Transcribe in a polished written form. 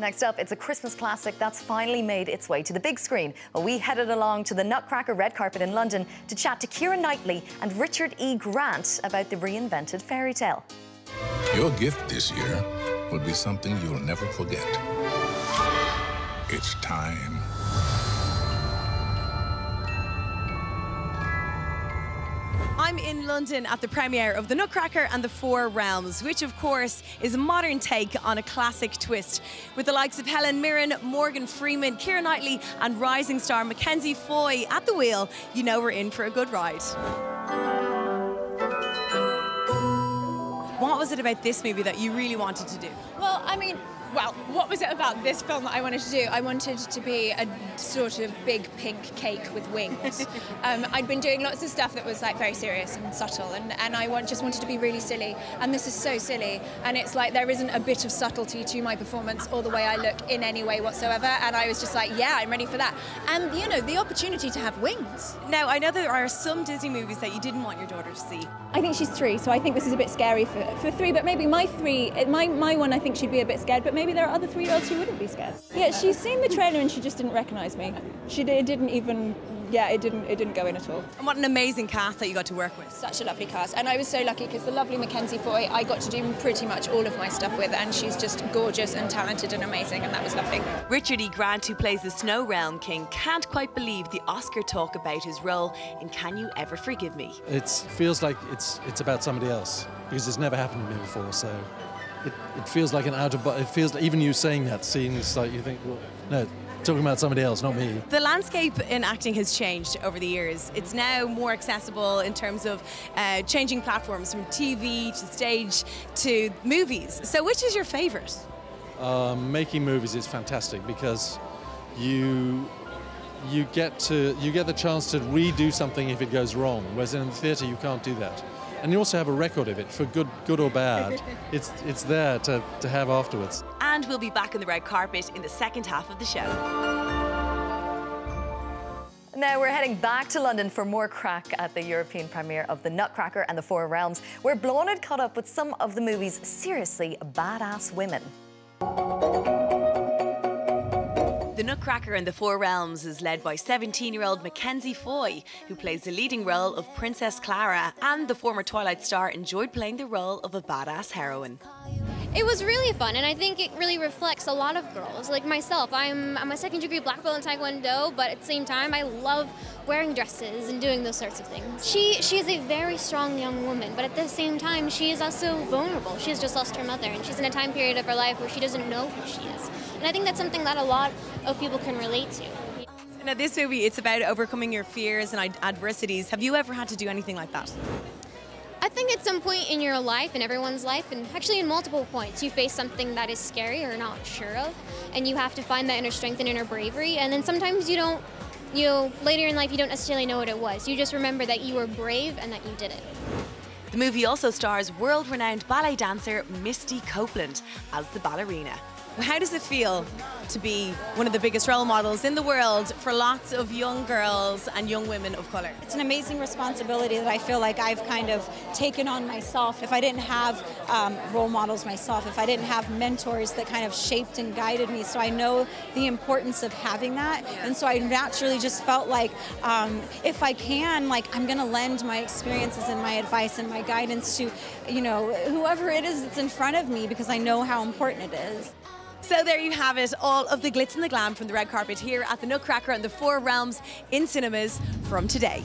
Next up, it's a Christmas classic that's finally made its way to the big screen. Well, we headed along to the Nutcracker red carpet in London to chat to Keira Knightley and Richard E. Grant about the reinvented fairy tale. Your gift this year will be something you'll never forget. It's time. I'm in London at the premiere of The Nutcracker and the Four Realms, which of course is a modern take on a classic twist. With the likes of Helen Mirren, Morgan Freeman, Keira Knightley and rising star Mackenzie Foy at the wheel, you know we're in for a good ride. What was it about this movie that you really wanted to do? Well, what was it about this film that I wanted to do? I wanted to be a sort of big pink cake with wings. I'd been doing lots of stuff that was like very serious and subtle, and I just wanted to be really silly. And this is so silly, and it's like there isn't a bit of subtlety to my performance or the way I look in any way whatsoever. And I was just like, yeah, I'm ready for that. And you know, the opportunity to have wings. Now, I know there are some Disney movies that you didn't want your daughter to see. I think she's 3, so I think this is a bit scary for 3, but maybe my one I think she'd be a bit scared, but maybe there are other 3-year-olds who wouldn't be scared. Yeah, she's seen the trailer and she just didn't recognise me. It didn't go in at all. And what an amazing cast that you got to work with. Such a lovely cast, and I was so lucky because the lovely Mackenzie Foy I got to do pretty much all of my stuff with, and she's just gorgeous and talented and amazing, and that was lovely. Richard E. Grant, who plays the Snow Realm King, can't quite believe the Oscar talk about his role in Can You Ever Forgive Me? It feels like it's about somebody else because it's never happened to me before, so it feels like an out of body. It feels like even you saying that scene is like you think, well, no, talking about somebody else, not me. The landscape in acting has changed over the years. It's now more accessible in terms of changing platforms from TV to stage to movies. So which is your favourite? Making movies is fantastic because you get the chance to redo something if it goes wrong, whereas in the theatre you can't do that. And you also have a record of it, for good or bad. It's there to have afterwards. And we'll be back on the red carpet in the second half of the show. Now we're heading back to London for more crack at the European premiere of The Nutcracker and the Four Realms, where Blonde caught up with some of the movie's seriously badass women. The Nutcracker and the Four Realms is led by 17-year-old Mackenzie Foy, who plays the leading role of Princess Clara, and the former Twilight star enjoyed playing the role of a badass heroine. It was really fun, and I think it really reflects a lot of girls, like myself. I'm a second-degree black belt in Taekwondo, but at the same time, I love wearing dresses and doing those sorts of things. She is a very strong young woman, but at the same time, she is also vulnerable. She has just lost her mother, and she's in a time period of her life where she doesn't know who she is. And I think that's something that a lot of people can relate to. Now, this movie, it's about overcoming your fears and adversities. Have you ever had to do anything like that? I think at some point in your life, in everyone's life, and actually in multiple points, you face something that is scary or not sure of, and you have to find that inner strength and inner bravery, and then sometimes you don't, later in life you don't necessarily know what it was. You just remember that you were brave and that you did it. The movie also stars world-renowned ballet dancer Misty Copeland as the ballerina. How does it feel to be one of the biggest role models in the world for lots of young girls and young women of colour? It's an amazing responsibility that I feel like I've kind of taken on myself. If I didn't have role models myself, if I didn't have mentors that kind of shaped and guided me, so I know the importance of having that. And so I naturally just felt like if I can, like I'm going to lend my experiences and my advice and my guidance to, whoever it is that's in front of me, because I know how important it is. So there you have it, all of the glitz and the glam from the red carpet here at the Nutcracker and the Four Realms in cinemas from today.